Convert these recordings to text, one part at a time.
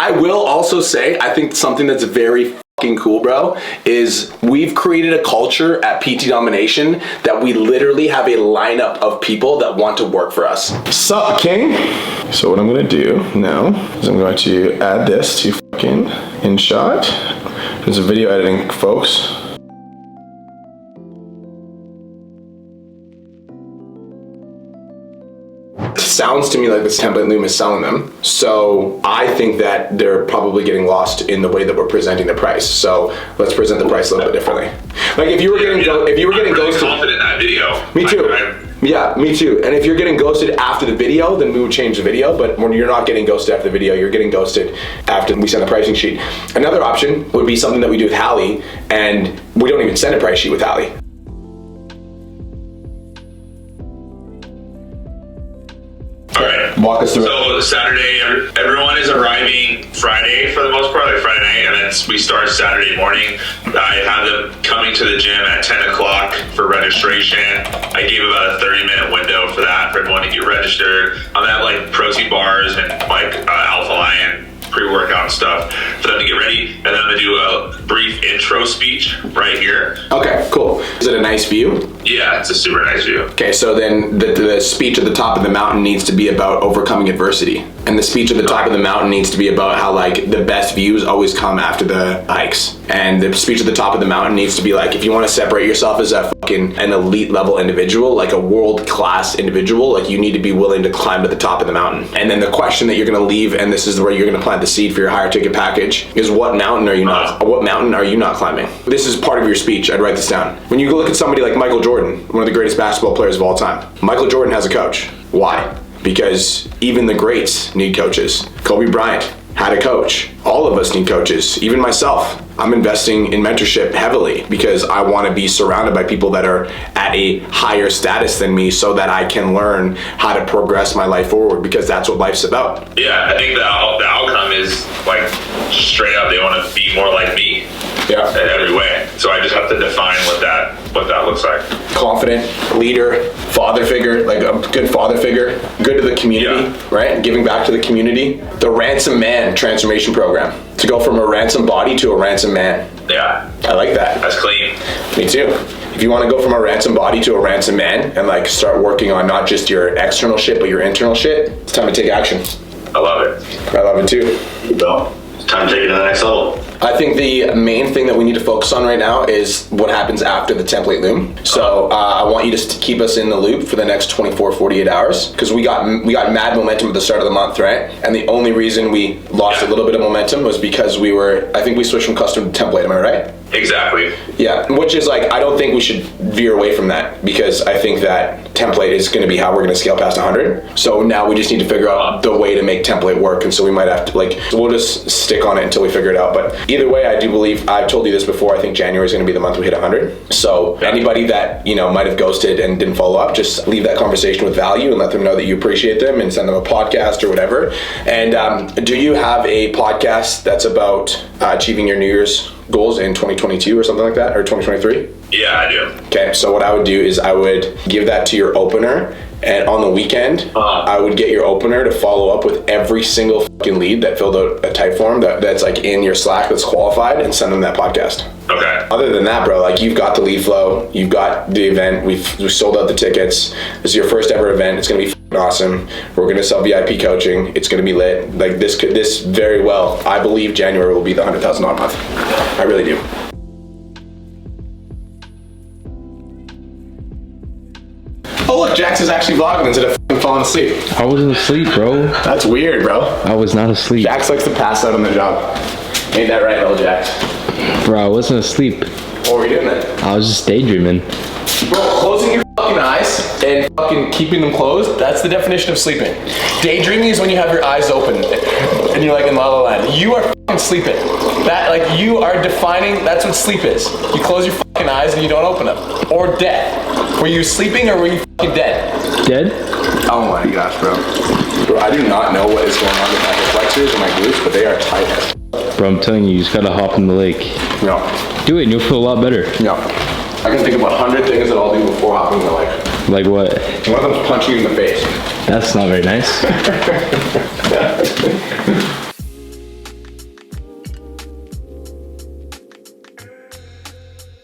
I will also say, I think something that's very fucking cool, bro, is we've created a culture at PT Domination that we literally have a lineup of people that want to work for us. Sup, King? So what I'm gonna do now is I'm going to add this to fucking InShot. There's a video editing, folks. Sounds to me like this template loom is selling them. So I think that they're probably getting lost in the way that we're presenting the price. So let's present the price a little bit differently. Like if you were getting ghosted, confident in that video. Me too. Yeah, me too. And if you're getting ghosted after the video, then we would change the video. But when you're not getting ghosted after the video, you're getting ghosted after we send the pricing sheet. Another option would be something that we do with Hallie, and we don't even send a price sheet with Hallie. Walk us through it. Saturday, everyone is arriving Friday for the most part, like Friday night, and then we start Saturday morning. I have them coming to the gym at 10 o'clock for registration. I gave about a 30-minute window for that, for everyone to get registered. I'm gonna have like protein bars and like Alpha Lion pre-workout stuff for them to get ready, and then I'm gonna do a brief intro speech right here. Okay, cool. Is it a nice view? Yeah, it's a super nice view. Okay, so then the speech at the top of the mountain needs to be about overcoming adversity. And the speech at the top of the mountain needs to be about how like the best views always come after the hikes. And the speech at the top of the mountain needs to be like, if you want to separate yourself as a fucking an elite level individual, like a world-class individual, like you need to be willing to climb to the top of the mountain. And then the question that you're gonna leave, and this is where you're gonna plant the seed for your higher ticket package, is what mountain are you not climbing? This is part of your speech. I'd write this down. When you go look at somebody like Michael Jordan, one of the greatest basketball players of all time, Michael Jordan has a coach. Why? Because even the greats need coaches. Kobe Bryant had a coach. All of us need coaches, even myself. I'm investing in mentorship heavily because I want to be surrounded by people that are at a higher status than me so that I can learn how to progress my life forward, because that's what life's about. Yeah, I think the outcome is like straight up, they want to be more like me. Yeah. In every way. So I just have to define what that looks like. Confident, leader, father figure, like a good father figure, good to the community, right? Giving back to the community. The Ransom Man transformation program. To go from a ransom body to a ransom man. Yeah. I like that. That's clean. Me too. If you want to go from a ransom body to a ransom man and like start working on not just your external shit, but your internal shit, it's time to take action. I love it. I love it too. Well, it's time to take it to the next level. I think the main thing that we need to focus on right now is what happens after the template loom. So I want you to keep us in the loop for the next 24, 48 hours, because we got mad momentum at the start of the month, right? And the only reason we lost a little bit of momentum was because I think we switched from custom to template, am I right? Exactly. Yeah, which is like, I don't think we should veer away from that, because I think that template is going to be how we're going to scale past 100. So now we just need to figure out the way to make template work, and so we might have to so we'll just stick on it until we figure it out. But either way, I do believe, I've told you this before, I think January is going to be the month we hit 100. So anybody that, might have ghosted and didn't follow up, just leave that conversation with value and let them know that you appreciate them, and send them a podcast or whatever. And do you have a podcast that's about achieving your New Year's goals in 2022 or something like that, or 2023? Yeah, I do. Okay, so what I would do is I would give that to your opener, and on the weekend, I would get your opener to follow up with every single fucking lead that filled out a type form that's like in your Slack that's qualified, and send them that podcast. Okay. Other than that, bro, like you've got the lead flow, you've got the event, we sold out the tickets. This is your first ever event. It's gonna be awesome. We're gonna sell VIP coaching. It's gonna be lit. Like this very well, I believe January will be the $100,000 month. I really do. Oh look, Jax is actually vlogging instead of falling asleep. I wasn't asleep, bro. That's weird, bro. I was not asleep. Jax likes to pass out on the job. Ain't that right, little Jax? Bro, I wasn't asleep. What were you doing then? I was just daydreaming. Bro, closing your fucking eyes and fucking keeping them closed, that's the definition of sleeping. Daydreaming is when you have your eyes open and you're like in La La Land. You are fucking sleeping. That, like, you are defining, that's what sleep is. You close your fucking eyes and you don't open them. Or dead. Were you sleeping or were you fucking dead? Dead? Oh my gosh, bro. Bro, I do not know what is going on with my flexors and my glutes, but they are tight as. Bro, I'm telling you just gotta hop in the lake. No. Do it and you'll feel a lot better. No. I can think of 100 things that I'll do before hopping in the lake. Like what? One of them's punch you in the face. That's not very nice.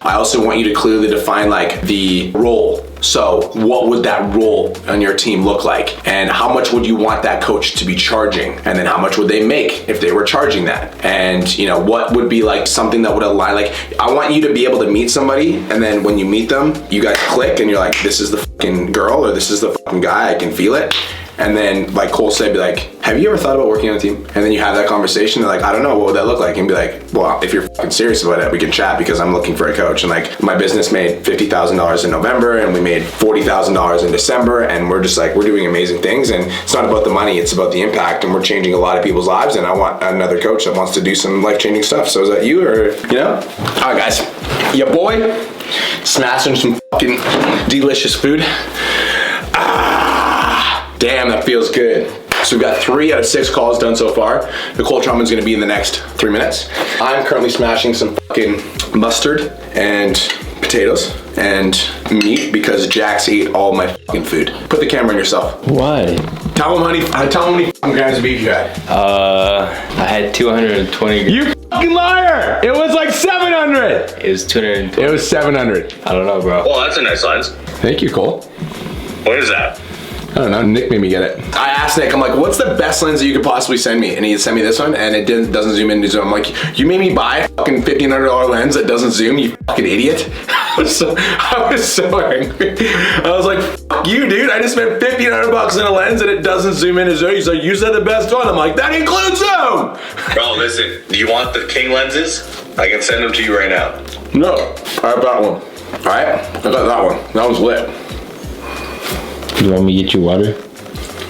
I also want you to clearly define like the role. So what would that role on your team look like? And how much would you want that coach to be charging? And then how much would they make if they were charging that? And you know, what would be like something that would align? Like, I want you to be able to meet somebody, and then when you meet them, you guys click and you're like, this is the fucking girl or this is the fucking guy, I can feel it. And then like Cole said, be like, have you ever thought about working on a team? And then you have that conversation. They're like, I don't know, what would that look like? And be like, well, if you're fucking serious about it, we can chat because I'm looking for a coach. And like, my business made $50,000 in November and we made $40,000 in December. And we're just like, we're doing amazing things. And it's not about the money, it's about the impact. And we're changing a lot of people's lives. And I want another coach that wants to do some life-changing stuff. So is that you or, you know? All right, guys, your boy smashing some fucking delicious food. Damn, that feels good. So we've got 3 out of 6 calls done so far. The cold trauma's gonna be in the next 3 minutes. I'm currently smashing some fucking mustard and potatoes and meat because Jax ate all my fucking food. Put the camera on yourself. Why? Tell him how many fucking grams of beef you had. I had 220 grams. You fucking liar! It was like 700! It was 220. It was 700. I don't know, bro. Well, that's a nice lens. Thank you, Cole. What is that? I don't know, Nick made me get it. I asked Nick, I'm like, what's the best lens that you could possibly send me? And he sent me this one, and it doesn't zoom into zoom. I'm like, you made me buy a fucking $1,500 lens that doesn't zoom, you fucking idiot. I was so angry. I was like, fuck you, dude. I just spent $1,500 in a lens and it doesn't zoom into zoom. He's like, you said the best one. I'm like, that includes zoom. Bro, listen, do you want the King lenses? I can send them to you right now. No, I have that one. All right, I got that one. That one's lit. You want me to get you water?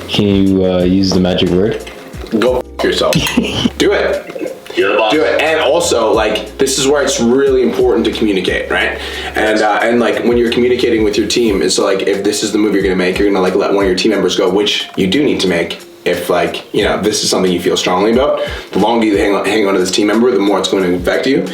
Can you use the magic word? Go f yourself. Do it. You're the boss. Do it. And also, like, this is where it's really important to communicate, right? And like, when you're communicating with your team, it's like, if this is the move you're gonna make, you're gonna like let one of your team members go, which you do need to make. If like, you know, this is something you feel strongly about, the longer you hang on to this team member, the more it's going to affect you.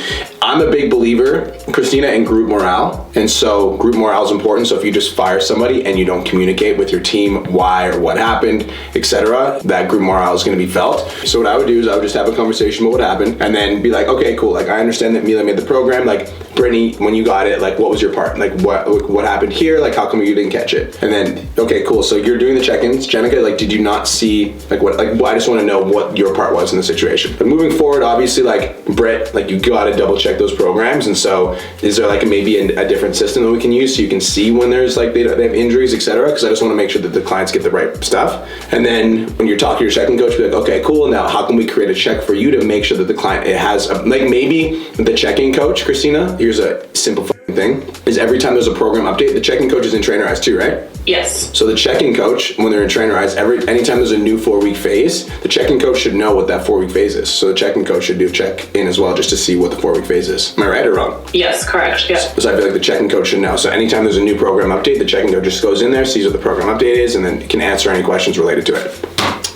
I'm a big believer, Christina, in group morale. And so group morale is important. So if you just fire somebody and you don't communicate with your team why or what happened, etc., that group morale is going to be felt. So what I would do is I would just have a conversation about what happened and then be like, okay, cool. Like, I understand that Mila made the program. Like, Brittany, when you got it, like, what was your part? Like, what happened here? Like, how come you didn't catch it? And then, okay, cool. So you're doing the check-ins. Jenica, like, did you not see, like, what, like, I just want to know what your part was in the situation. But moving forward, obviously, like, Britt, like, you got to double check those programs. And so is there like maybe a different system that we can use so you can see when there's like they have injuries, etc.? Because I just want to make sure that the clients get the right stuff. And then when you're talking to your checking coach, be like, okay, cool. Now how can we create a check for you to make sure that the client, it has like maybe the checking coach, Christina, here's a simple thing, is every time there's a program update, the checking coach is in Trainer Eyes too, right? Yes. So the checking coach, when they're in Trainer Eyes, anytime there's a new 4-week phase, the checking coach should know what that 4-week phase is. So the checking coach should do a check-in as well just to see what the 4-week phase is. Am I right or wrong? Yes, correct. Yeah. So I feel like the checking coach should know. So anytime there's a new program update, the checking coach just goes in there, sees what the program update is, and then can answer any questions related to it.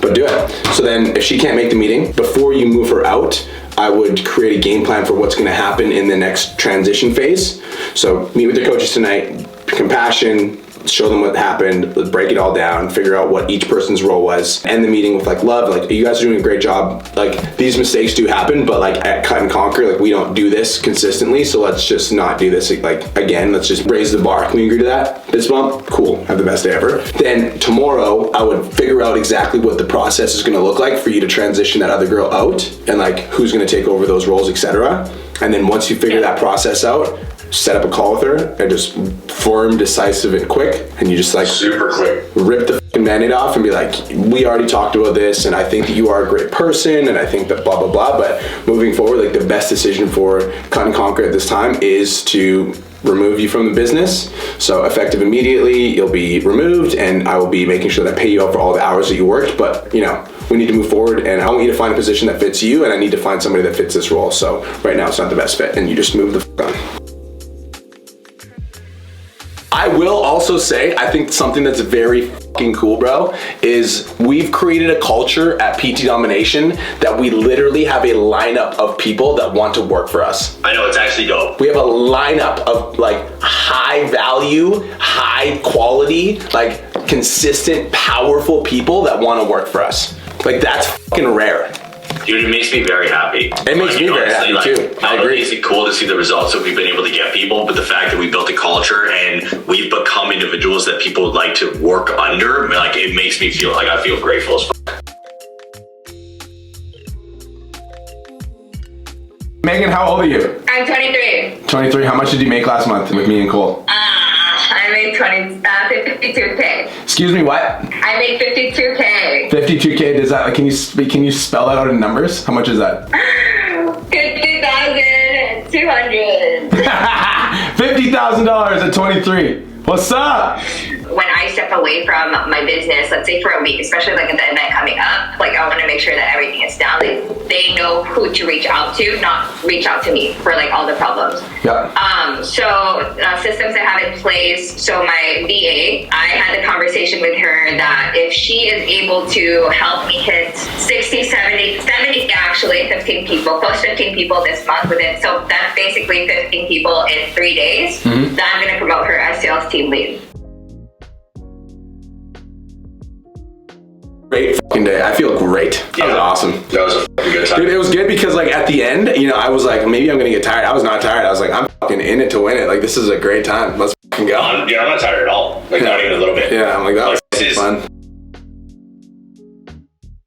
But do it. So then if she can't make the meeting, before you move her out, I would create a game plan for what's going to happen in the next transition phase. So meet with the coaches tonight, compassion, show them what happened, let's break it all down, figure out what each person's role was, end the meeting with like love, like you guys are doing a great job, like these mistakes do happen, but like at Cut and Conquer, like we don't do this consistently, so let's just not do this like again, let's just raise the bar. Can we agree to that? Fist bump? Cool, have the best day ever. Then tomorrow, I would figure out exactly what the process is gonna look like for you to transition that other girl out, and like who's gonna take over those roles, etc. And then once you figure that process out, set up a call with her and just firm, decisive, and quick. And you just like super quick rip the fucking Band-Aid off and be like, we already talked about this and I think that you are a great person and I think that blah, blah, blah. But moving forward, like the best decision for Cut and Conquer at this time is to remove you from the business. So effective immediately, you'll be removed and I will be making sure that I pay you out for all the hours that you worked. But you know, we need to move forward and I want you to find a position that fits you and I need to find somebody that fits this role. So right now it's not the best fit and you just move the fuck on. I will also say, I think something that's very fucking cool, bro, is we've created a culture at PT Domination that we literally have a lineup of people that want to work for us. I know, it's actually dope. We have a lineup of like high value, high quality, like consistent, powerful people that want to work for us. Like that's fucking rare. Dude, it makes me very happy. It makes me very happy too. I Not agree. only is it cool to see the results that we've been able to get people, but the fact that we built a culture and we've become individuals that people would like to work under, like it makes me feel like I feel grateful as fuck. Megan, how old are you? I'm 23. 23. How much did you make last month with me and Cole? I made 52K. Excuse me, what? I made 52K. 52K. Does that? Can you spell that out in numbers? How much is that? 50,200. $50,000 at 23. What's up? When I step away from my business, let's say for a week, especially like at the event coming up, like I want to make sure that everything is down. Like they know who to reach out to, not reach out to me for like all the problems. Yeah. Systems I have in place. So my VA, I had the conversation with her that if she is able to help me hit 60, 70 actually 15 people, close to 15 people this month within, so that's basically 15 people in 3 days, then I'm going to promote her as sales team lead. Great fucking day. I feel great. That was awesome. That was a fucking good time. Dude, it was good because like at the end, you know, I was like, maybe I'm gonna get tired. I was not tired. I was like, I'm fucking in it to win it. Like this is a great time. Let's fucking go. I'm not tired at all. Like not even a little bit. Yeah, I'm like, that was This is- fun.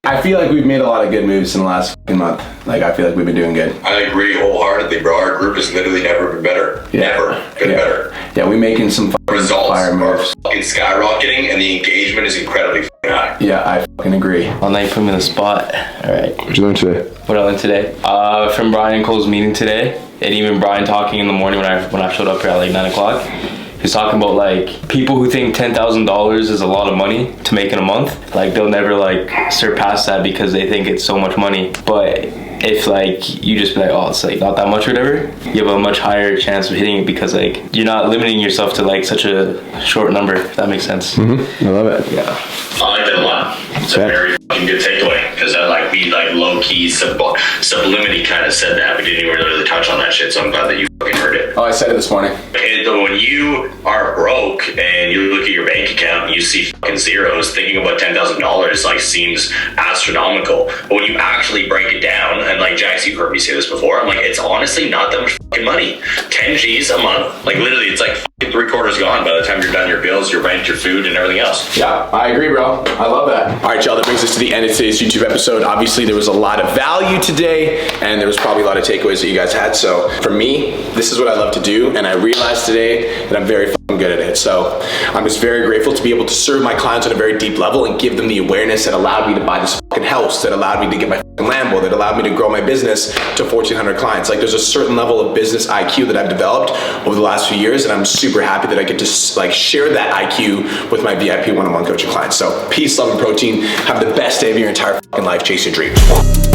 I feel like we've made a lot of good moves in the last fucking month. Like I feel like we've been doing good. I agree wholeheartedly, bro. Our group has literally never been better. Yeah. Never been better. Yeah, we're making some fucking Results fire are moves. fucking skyrocketing, and the engagement is incredibly fucking high. Yeah, I fucking agree. Well, now you put me in the spot. All right. What you doing today? What I learned today? From Brian and Cole's meeting today, and even Brian talking in the morning when I showed up here at like 9 o'clock. He's talking about like people who think $10,000 is a lot of money to make in a month. Like they'll never like surpass that because they think it's so much money. But if like you just be like, oh, it's like not that much or whatever, you have a much higher chance of hitting it because like you're not limiting yourself to like such a short number. If that makes sense. I love it. Yeah. I like that a lot. It's a very fucking good takeaway because like we like low key sublimity kind of said that. We didn't even really touch on that shit. So I'm glad that you fucking heard it. Oh, I said it this morning. When you are broke and you look at your bank account and you see fucking zeros, thinking about $10,000 like seems astronomical. But when you actually break it down, and like Jax, you've heard me say this before, I'm like, it's honestly not that much fucking money. 10 G's a month, like literally, it's like fucking 3/4 gone by the time you're done your bills, your rent, your food, and everything else. Yeah, I agree, bro. I love that. All right, y'all, that brings us to the end of today's YouTube episode. Obviously, there was a lot of value today, and there was probably a lot of takeaways that you guys had. So for me, this is what I love to do, and I realized today that I'm very fucking good at it. So I'm just very grateful to be able to serve my clients on a very deep level and give them the awareness that allowed me to buy this fucking house, that allowed me to get my fucking Lambo, that allowed me to grow my business to 1,400 clients. Like there's a certain level of business IQ that I've developed over the last few years, and I'm super happy that I get to like share that IQ with my VIP one-on-one coaching clients. So peace, love, and protein. Have the best day of your entire fucking life. Chase your dreams.